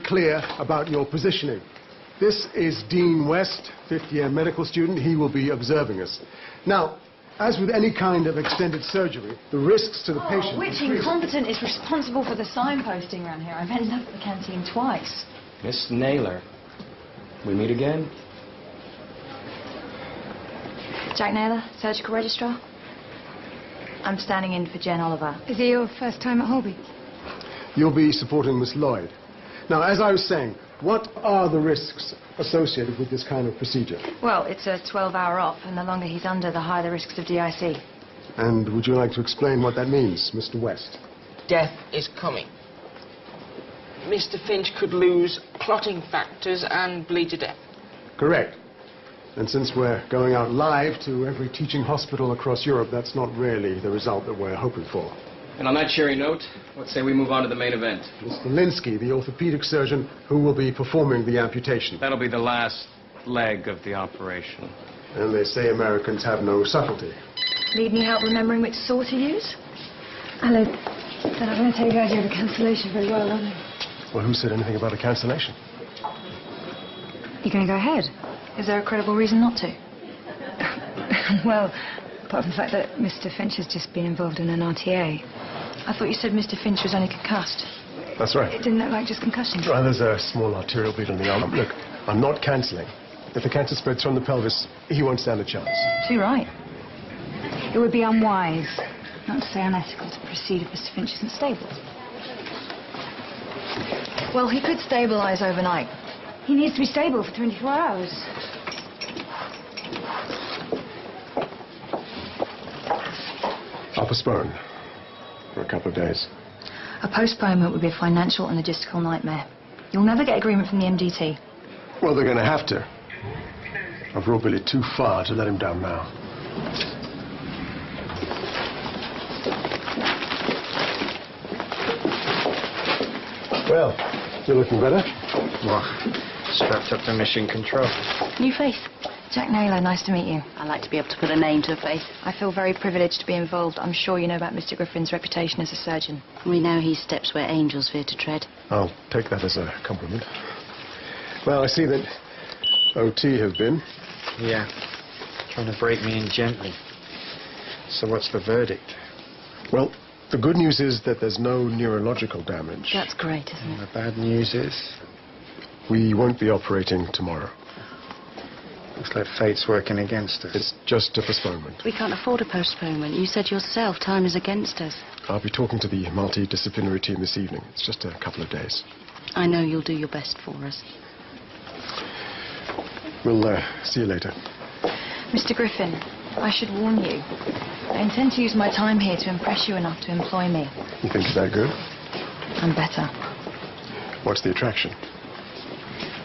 clear about your positioning. This is Dean West, fifth-year medical student. He will be observing us. Now, as with any kind of extended surgery, the risks to the patient... Which incompetent is responsible for the signposting around here? I've ended up at the canteen twice. Miss Naylor, we meet again? Jack Naylor, surgical registrar. I'm standing in for Jen Oliver. Is it your first time at Holby? You'll be supporting Miss Lloyd. Now, as I was saying, what are the risks associated with this kind of procedure? Well, it's a 12-hour op, and the longer he's under, the higher the risks of DIC. And would you like to explain what that means, Mr. West? Death is coming. Mr. Finch could lose clotting factors and bleed to death. Correct. And since we're going out live to every teaching hospital across Europe, that's not really the result that we're hoping for. And on that cheery note, let's say we move on to the main event. Mr. Linsky, the orthopedic surgeon who will be performing the amputation. That'll be the last leg of the operation. And they say Americans have no subtlety. Need any help remembering which saw to use? Hello. Then I'm going to take the idea of a cancellation very well, aren't I? Well, who said anything about a cancellation? You going to go ahead? Is there a credible reason not to? Well, apart from the fact that Mr. Finch has just been involved in an RTA. I thought you said Mr. Finch was only concussed. That's right. It didn't look like just concussion. Well, there's a small arterial bleed on the arm. Look, I'm not cancelling. If the cancer spreads from the pelvis, he won't stand a chance. Too right. It would be unwise, not to say unethical, to proceed if Mr. Finch isn't stable. Well, he could stabilise overnight. He needs to be stable for 24 hours. I'll postpone for a couple of days. A postponement would be a financial and logistical nightmare. You'll never get agreement from the MDT. Well, they're going to have to. I've brought Billy too far to let him down now. Well, you're looking better. Well, strapped up to mission control. New face. Jack Naylor, nice to meet you. I like to be able to put a name to a face. I feel very privileged to be involved. I'm sure you know about Mr. Griffin's reputation as a surgeon. We know he steps where angels fear to tread. I'll take that as a compliment. Well, I see that OT have been. Yeah, trying to break me in gently. So what's the verdict? Well, the good news is that there's no neurological damage. That's great, isn't And it? the bad news is, We won't be operating tomorrow. looks like fate's working against us. It's just a postponement. We can't afford a postponement. You said yourself time is against us. I'll be talking to the multidisciplinary team this evening. It's just a couple of days. I know you'll do your best for us. We'll see you later. Mr. Griffin, I should warn you. I intend to use my time here to impress you enough to employ me. You think you're that good? I'm better. What's the attraction?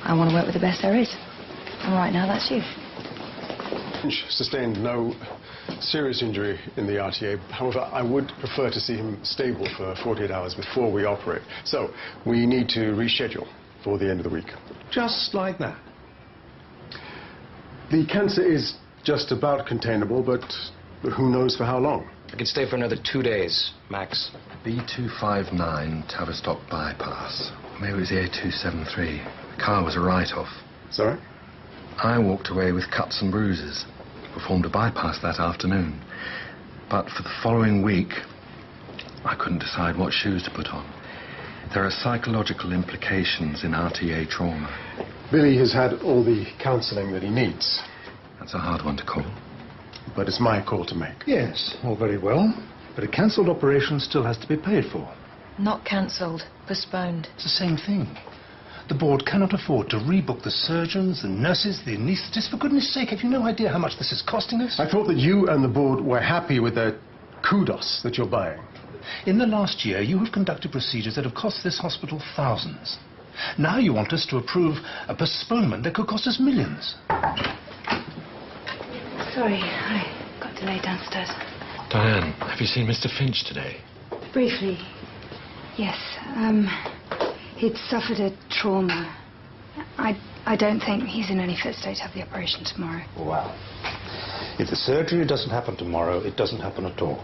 I want to work with the best there is. And right now, that's you. Finch sustained no serious injury in the RTA. However, I would prefer to see him stable for 48 hours before we operate. So, we need to reschedule for the end of the week. Just like that. The cancer is just about containable, but who knows for how long? I could stay for another 2 days, max. B259 Tavistock bypass. Maybe it was A273. The car was a write-off. Sorry? I walked away with cuts and bruises. Performed a bypass that afternoon. But for the following week, I couldn't decide what shoes to put on. There are psychological implications in RTA trauma. Billy has had all the counselling that he needs, That's a hard one to call. but it's my call to make. Yes, all very well. But a cancelled operation still has to be paid for. Not cancelled. Postponed. It's the same thing. The board cannot afford to rebook the surgeons, the nurses, the anaesthetists. For goodness sake, have you no idea how much this is costing us? I thought that you and the board were happy with the kudos that you're buying. In the last year, you have conducted procedures that have cost this hospital thousands. Now you want us to approve a postponement that could cost us millions. Sorry, I got delayed downstairs. Diane, have you seen Mr. Finch today? Briefly, yes. He'd suffered a trauma. I don't think he's in any fit state to have the operation tomorrow. Wow. If the surgery doesn't happen tomorrow, it doesn't happen at all.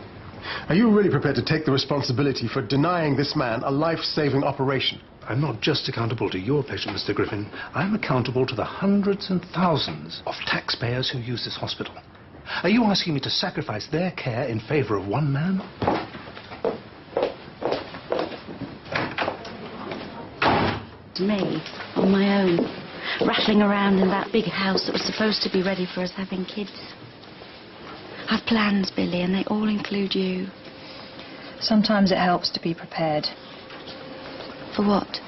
Are you really prepared to take the responsibility for denying this man a life-saving operation? I'm not just accountable to your patient, Mr. Griffin. I'm accountable to the hundreds and thousands of taxpayers who use this hospital. Are you asking me to sacrifice their care in favor of one man? Me, on my own, rattling around in that big house that was supposed to be ready for us having kids. I've plans, Billy, and they all include you. Sometimes it helps to be prepared. For what?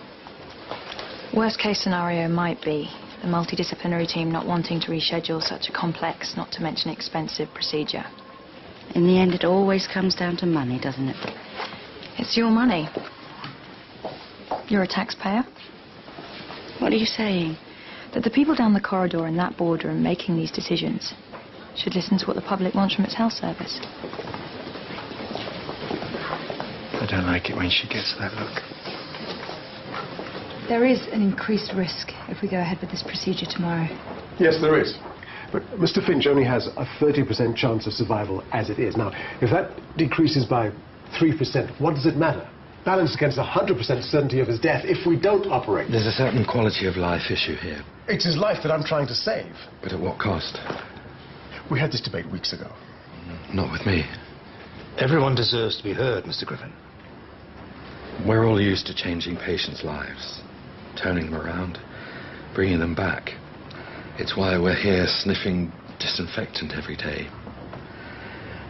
Worst case scenario might be the multidisciplinary team not wanting to reschedule such a complex, not to mention expensive procedure. In the end, it always comes down to money, doesn't it? It's your money. You're a taxpayer. What are you saying? That the people down the corridor in that boardroom making these decisions should listen to what the public wants from its health service. I don't like it when she gets that look. There is an increased risk if we go ahead with this procedure tomorrow. Yes, there is. But Mr. Finch only has a 30% chance of survival as it is. Now, if that decreases by 3%, what does it matter? Balanced against 100% certainty of his death if we don't operate. There's a certain quality of life issue here. It's his life that I'm trying to save. But at what cost? We had this debate weeks ago. Not with me. Everyone deserves to be heard, Mr. Griffin. We're all used to changing patients' lives, turning them around, bringing them back. It's why we're here sniffing disinfectant every day.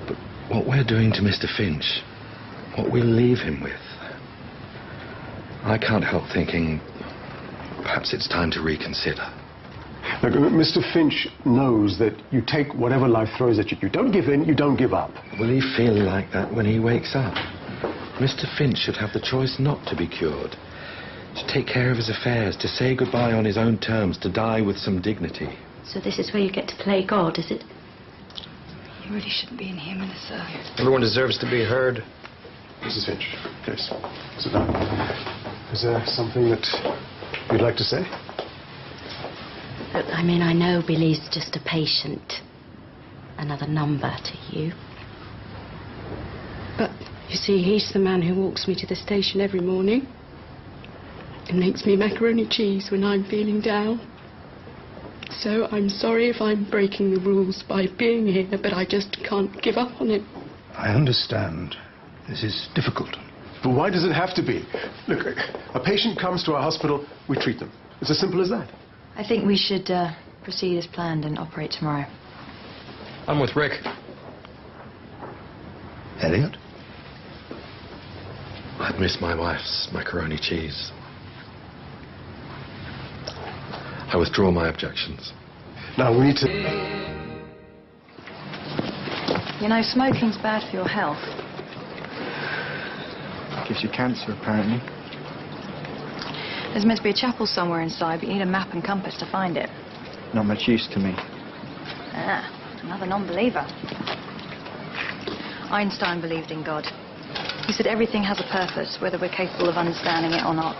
But what we're doing to Mr. Finch, what we'll leave him with, I can't help thinking perhaps it's time to reconsider. Look, Mr. Finch knows that you take whatever life throws at you. You don't give in, you don't give up. Will he feel like that when he wakes up? Mr. Finch should have the choice not to be cured, to take care of his affairs, to say goodbye on his own terms, to die with some dignity. So this is where you get to play God, is it? You really shouldn't be in here, Melissa. Everyone deserves to be heard. Mrs. Finch, please, sit down. Is there something that you'd like to say? Look, I mean, I know Billy's just a patient. Another number to you. But, you see, he's the man who walks me to the station every morning and makes me macaroni cheese when I'm feeling down. So I'm sorry if I'm breaking the rules by being here, but I just can't give up on him. I understand. This is difficult. But why does it have to be? Look, a patient comes to our hospital, we treat them. It's as simple as that. I think we should proceed as planned and operate tomorrow. I'm with Rick. Elliot? I'd miss my wife's macaroni cheese. I withdraw my objections. Now, we need to... You know, smoking's bad for your health. Gives you cancer, apparently. There's meant to be a chapel somewhere inside, but you need a map and compass to find it. Not much use to me. Ah, another non-believer. Einstein believed in God. He said everything has a purpose, whether we're capable of understanding it or not.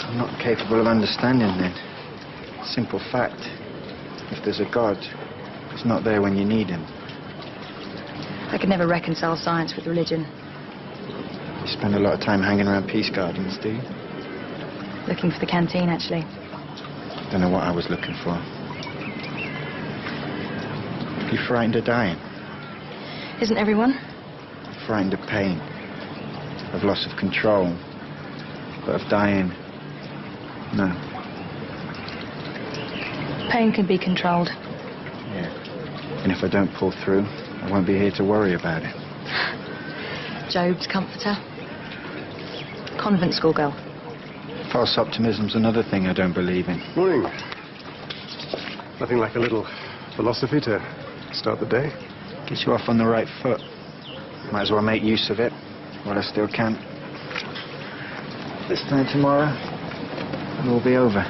I'm not capable of understanding then. Simple fact. If there's a God, he's not there when you need him. I could never reconcile science with religion. You spend a lot of time hanging around peace gardens, do you? Looking for the canteen, actually. Don't know what I was looking for. You frightened of dying? Isn't everyone? Frightened of pain, of loss of control, but of dying, no. Pain can be controlled. Yeah. And if I don't pull through, I won't be here to worry about it. Job's comforter. Convent school girl. False optimism's another thing I don't believe in. Morning. Nothing like a little philosophy to start the day. Gets you off on the right foot. Might as well make use of it while I still can. This time tomorrow, it'll all be over.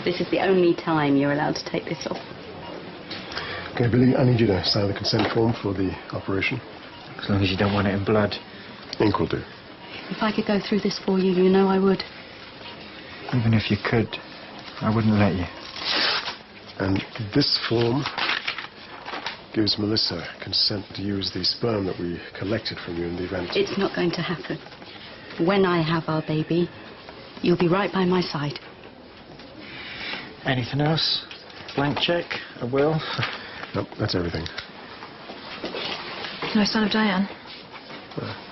This is the only time you're allowed to take this off. Okay, Billy, I need you to sign the consent form for the operation. As long as you don't want it in blood. Ink will do. If I could go through this for you, you know I would. Even if you could, I wouldn't let you. And this form gives Melissa consent to use the sperm that we collected from you in the event. It's not going to happen. when I have our baby, you'll be right by my side. Anything else? Blank check? A will? Nope, that's everything. No sign of Diane?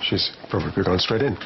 She's probably gone straight in.